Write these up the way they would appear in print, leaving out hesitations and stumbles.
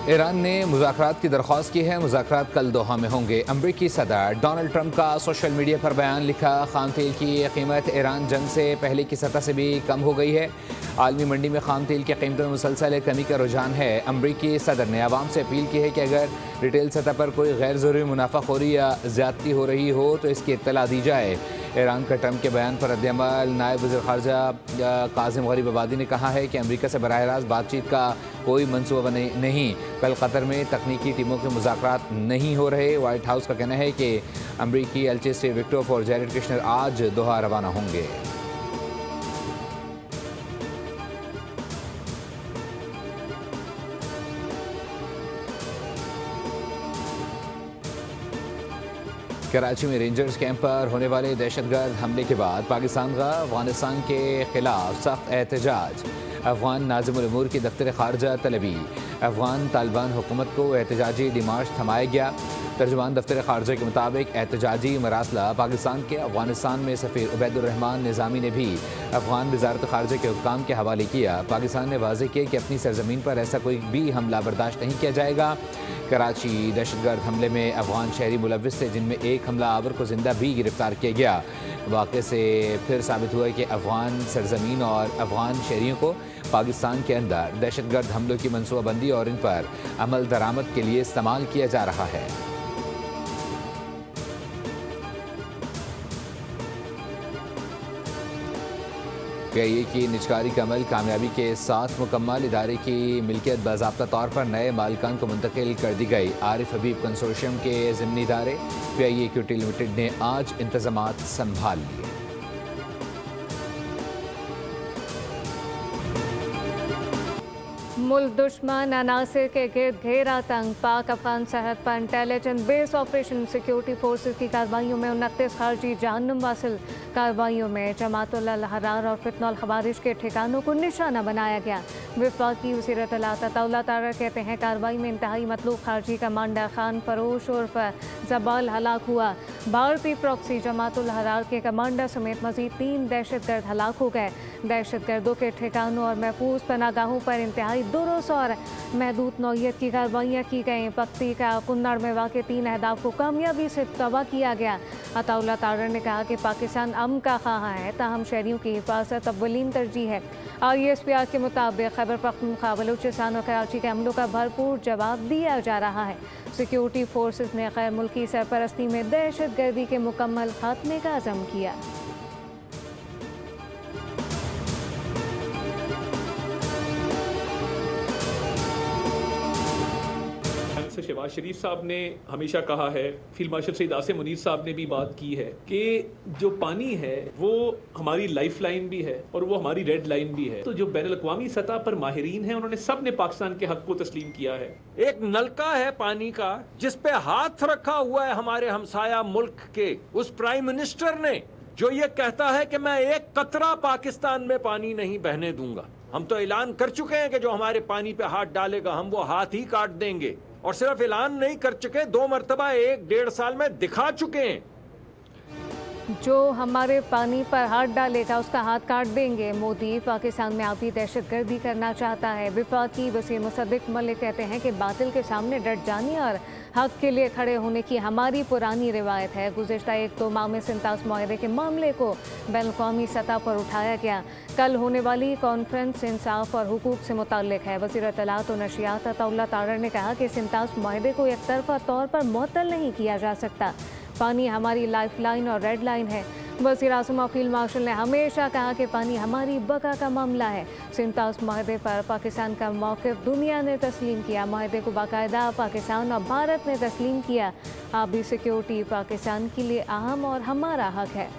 Iran ने मुज़ाकरात की दरख्वास्त की है। मुज़ाकरात कल दोहा में होंगे। अमरीकी सदर डोनाल्ड ट्रंप का सोशल मीडिया पर बयान लिखा, खाम तेल की कीमत ईरान जंग से पहले की सतह से भी कम हो गई है। आलमी मंडी में खाम तेल की कीमतों में मुसलसल कमी का रुझान है। अमरीकी सदर ने आवाम से अपील की है कि अगर रिटेल सतह पर कोई गैर ज़रूरी मुनाफाखोरी या ज़्यादती हो रही हो तो इसकी इत्तला दी जाए। ईरान का ट्रंप के बयान पर रद्द-ए-अमल नायब वज़ीर ख़ारजा काज़िम गरीब आबादी ने कहा है कि अमरीका से बराह रास्त बातचीत का कोई मनसूबा नहीं। कल कतर में तकनीकी टीमों के मुज़ाकरात नहीं हो रहे। वाइट हाउस का कहना है कि अमरीकी एलची स्टीव विक्टोफ और जैरेड कुशनर आज दोहा रवाना होंगे। कराची में रेंजर्स कैंप पर होने वाले दहशतगर्द हमले के बाद पाकिस्तान का अफगानिस्तान के खिलाफ सख्त एहतजाज। अफगान नाज़िमुल उमूर की दफ्तर खारजा तलबी। अफगान तालिबान हुकूमत को एहतजाजी डिमार्च थमाया गया। तर्जुमान दफ्तर खारजा के मुताबिक एहतजाजी मरासला पाकिस्तान के अफगानिस्तान में सफ़ीर उबैदुर्रहमान निज़ामी ने भी अफगान वज़ारत खारजा के हुक्काम के हवाले किया। पाकिस्तान ने वाज़ेह किया कि अपनी सरजमीन पर ऐसा कोई भी हमला बर्दाश्त नहीं किया जाएगा। कराची दहशतगर्द हमले में अफगान शहरी मुलव्विस थे, जिनमें एक हमला आवर को जिंदा भी गिरफ्तार किया गया। वाक़े से फिर साबित हुआ कि अफगान सरजमीन और अफगान शहरियों को पाकिस्तान के अंदर दहशतगर्द हमलों की मनसूबाबंदी और इन पर अमल दरामद के लिए इस्तेमाल किया जा रहा है। PIA की निजकारी का अमल कामयाबी के साथ मुकम्मल। इदारे की मिल्कियत बाज़ाब्ता तौर पर नए मालिकान को मुंतकिल कर दी गई। आरिफ हबीब कंसोर्शियम के ज़िमनी इदारे PIA इक्विटी लिमिटेड ने आज इंतज़ामात संभाल लिए। मुल्क दुश्मन अनासिर के गिर्द घेरा तंग। पाक अफगान सरहद पर intelligence base operation security forces की कार्रवाइयों में 29 खारजी जहन्नुम वासिल। कार्रवाइयों में जमातुल अल-हरार और फितनुल खवारिज के ठिकानों को निशाना बनाया गया। वफाकी वज़ीर इत्तलात अताउल्लाह तारा कहते हैं कार्रवाई में इंतहाई मतलूब खारजी कमांडर खान फरोश उर्फ जबाल हलाक हुआ। भारतीय प्रॉक्सी जमातुल हरार के कमांडर समेत मजीद 3 दहशतगर्द हलाक हो गए। दहशतगर्दों के ठिकानों और महफूज पनागाहों पर इंतहाई दुरुस्त और महदूद नौइयत की कार्रवाइयाँ की गईं। पख्ती का कुन्नड़ में वाक़ 3 अहदाफ को कामयाबी से तबाह किया गया। अताउल्लाह तारा ने कहा कि पाकिस्तान अमन का ख़्वाह है, ताहम शहरियों की हिफाजत अव्वलीन तरजीह है। ISPR के मुताबिक खैबर पख्तूनख्वा बलूचिस्तान और कराची के हमलों का भरपूर जवाब दिया जा रहा है। सिक्योरिटी फोर्सेज ने गैर मुल्की सरपरस्ती में दहशतगर्दी के मुकम्मल खात्मे का अज़म किया। शहबाज शरीफ साहब ने हमेशा कहा है, फील्ड मार्शल सईद आसिम मुनीर साहब ने भी बात की है कि जो पानी है वो हमारी लाइफ लाइन भी है और वो हमारी रेड लाइन भी है। तो जो बैनुल अक़वामी सतह पर माहिरीन हैं, उन्होंने सब ने पाकिस्तान के हक को तस्लीम किया है। एक नलका है पानी का जिस पे हाथ रखा हुआ है हमारे हमसाया मुल्क के उस प्राइम मिनिस्टर ने, जो ये कहता है कि मैं एक कतरा पाकिस्तान में पानी नहीं बहने दूंगा। हम तो ऐलान कर चुके हैं कि जो हमारे पानी पे हाथ डालेगा हम वो हाथ ही काट देंगे। और सिर्फ ऐलान नहीं कर चुके, 2 मरतबा 1-1.5 साल में दिखा चुके हैं। जो हमारे पानी पर हाथ डालेगा उसका हाथ काट देंगे। मोदी पाकिस्तान में आप ही दहशतगर्दी करना चाहता है। वफाकी वसीम मुसद्दिक मलिक कहते हैं कि बातिल के सामने डट जाने और हक के लिए खड़े होने की हमारी पुरानी रिवायत है। गुज़िश्ता 1-2 माह में सिंतास मुआहदे के मामले को बैनुल-अक़वामी सतह पर उठाया गया। कल होने वाली कॉन्फ्रेंस इंसाफ और हुकूक से मुताल्लिक है। वज़ीर इत्तलात और नशियात अताउल्लाह तारा ने कहा कि सिंतास मुआहदे को एक तरफा तौर पर मुअत्तल नहीं किया जा सकता। पानी हमारी लाइफ लाइन और रेड लाइन है। वज़ीर आज़म और फील्ड मार्शल ने हमेशा कहा कि पानी हमारी बका का मामला है। सिंतास मुआहदे पर पाकिस्तान का मौक़िफ़ दुनिया ने तस्लीम किया। मुआहदे को बाकायदा पाकिस्तान और भारत ने तस्लीम किया। आबी सिक्योरिटी पाकिस्तान के लिए अहम और हमारा हक है।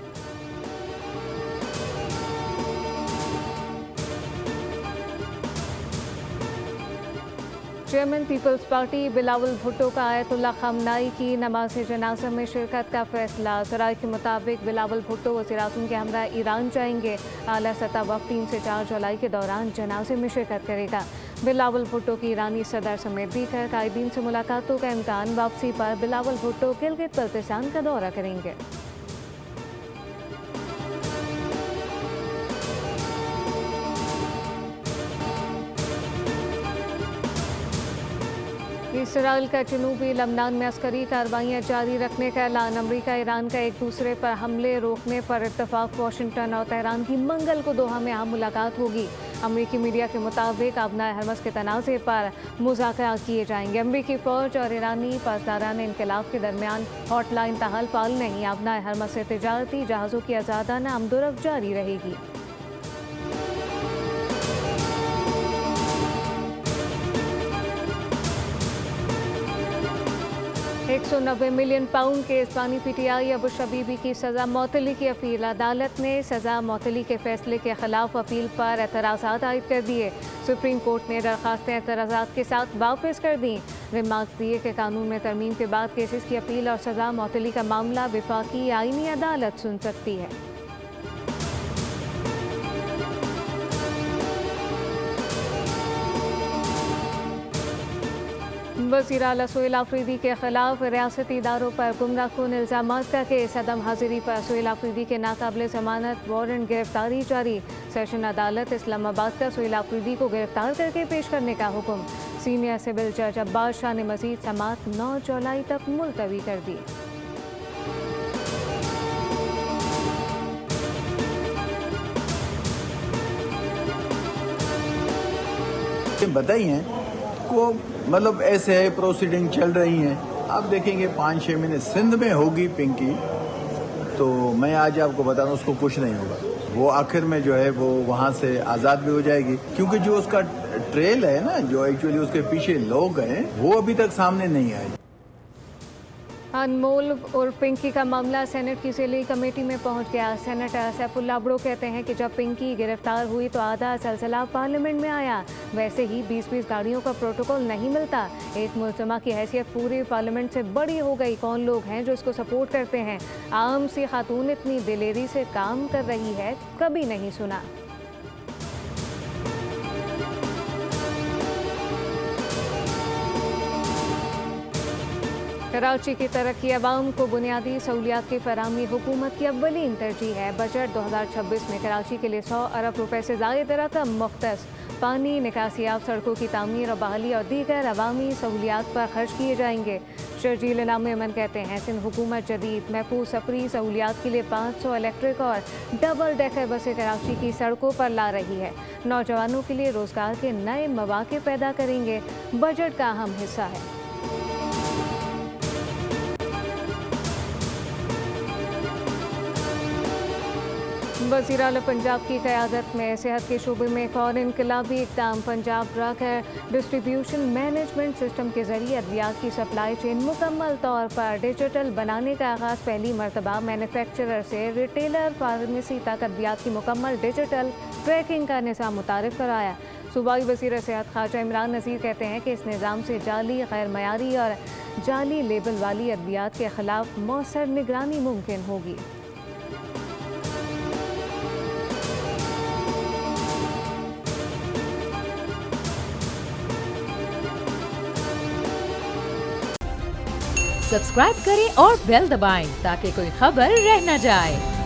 Chairman Peoples Party Bilawal Bhutto का आयतुल्लाह खamenei की नमाज जनाजा में शिरकत का फैसला। ज़राए के मुताबिक बिलावल भुट्टो वज़ीर आज़म के हमरा ईरान जाएंगे। आला सतह वफ़द 3 से 4 जुलाई के दौरान जनाजे में शिरकत करेगा। बिलावल भुट्टो की ईरानी सदर समेत दीगर कायदीन से मुलाकातों का इम्कान। वापसी पर बिलावल भुट्टो गिलगित बल्तिस्तान का दौरा करेंगे। इसराइल का जनूबी लबनान में अस्करी कार्रवाइयाँ जारी रखने का ऐलान। अमेरिका ईरान का एक दूसरे पर हमले रोकने पर इत्तेफाक। वाशिंगटन और तेहरान की मंगल को दोहा में अहम मुलाकात होगी। अमेरिकी मीडिया के मुताबिक अबनाए हरमस के तनाज़े पर मुज़ाकरात किए जाएंगे। अमेरिकी फ़ौज और ईरानी पासदारान इनकलाब के दरमियान हॉटलाइन ताहल फाल नहीं। अबनाए हरमस से तिजारती जहाज़ों की आज़ादाना आमदोरफ्त जारी रहेगी। 190 मिलियन पाउंड के इस्पानी पीटीआई अबू शबीबी की सज़ा मौतली की अपील। अदालत ने सज़ा मौतली के फैसले के खिलाफ अपील पर एतराज़ात आयद कर दिए। सुप्रीम कोर्ट ने दरखास्तें एतराज़ात के साथ वापस कर दी। रिमार्क्स दिए कि कानून में तरमीम के बाद केसेस की अपील और सज़ा मौतली का मामला विफाकी आईनी अदालत सुन सकती है। वज़ीर आला सोहेल आफरीदी के खिलाफ रियासती इदारों पर गुमराहकुन इल्ज़ामात का केस। अदम हाजिरी पर सोहेल आफरीदी के नाकाबिले ज़मानत वारंट गिरफ्तारी जारी। सेशन अदालत इस्लामाबाद का सोहेल आफरीदी को गिरफ्तार करके पेश करने का हुक्म। सीनियर सिविल जज अब्बास शाह ने मजीद समाअत 9 जुलाई तक मुलतवी कर दी। बताइए को मतलब ऐसे है प्रोसीडिंग चल रही हैं। आप देखेंगे 5-6 महीने सिंध में होगी पिंकी, तो मैं आज आपको बता दूं उसको कुछ नहीं होगा। वो आखिर में जो है वो वहां से आज़ाद भी हो जाएगी, क्योंकि जो उसका ट्रेल है ना, जो एक्चुअली उसके पीछे लोग हैं, वो अभी तक सामने नहीं आए। अनमोल और पिंकी का मामला सेनेट की सिली कमेटी में पहुंच गया। सेनेटर सैफुल्ला अब्रो कहते हैं कि जब पिंकी गिरफ्तार हुई तो आधा सिलसिला पार्लियामेंट में आया। वैसे ही 20-20 गाड़ियों का प्रोटोकॉल नहीं मिलता। एक मुल्ज़मा की हैसियत पूरे पार्लियामेंट से बड़ी हो गई। कौन लोग हैं जो इसको सपोर्ट करते हैं? आम सी खातून इतनी दिलेरी से काम कर रही है, कभी नहीं सुना। कराची की तरक्की अवाम को बुनियादी सहूलियात की फराहमी हुकूमत की अव्वलीन तरजीह है। बजट 2026 में कराची के लिए 100 अरब रुपए से ज़ायद रकम मुख्तस पानी, निकासियाब सड़कों की तामीर और बहाली और दीगर अवामी सहूलियात पर खर्च किए जाएंगे। शर्जील इनाम मेमन कहते हैं सिंध हुकूमत जदीद महफूज सफरी सहूलियात के लिए 500 इलेक्ट्रिक और डबल डेकर बसें कराची की सड़कों पर ला रही है। नौजवानों के लिए रोज़गार के नए मौके पैदा करेंगे। बजट का अहम हिस्सा है। वज़ीर आला पंजाब की क़यादत में सेहत के शोबे में एक और इनकलाबी इक़दाम। Punjab drug distribution management system के ज़रिए अद्वियात की सप्लाई चेन मुकम्मल तौर पर डिजिटल बनाने का आगाज़। पहली मरतबा मैन्युफैक्चरर से रिटेलर फार्मेसी तक अद्वियात की मुकम्मल डिजिटल ट्रैकिंग का निज़ाम मुतारिफ कराया। सूबाई वज़ीर सेहत ख्वाजा इमरान नज़ीर कहते हैं कि इस निज़ाम से जाली, गैर मयारी और जाली लेबल वाली अद्वियात के ख़िलाफ़ मौसर निगरानी मुमकिन होगी। सब्सक्राइब करें और बेल दबाएं ताकि कोई खबर रह न जाए।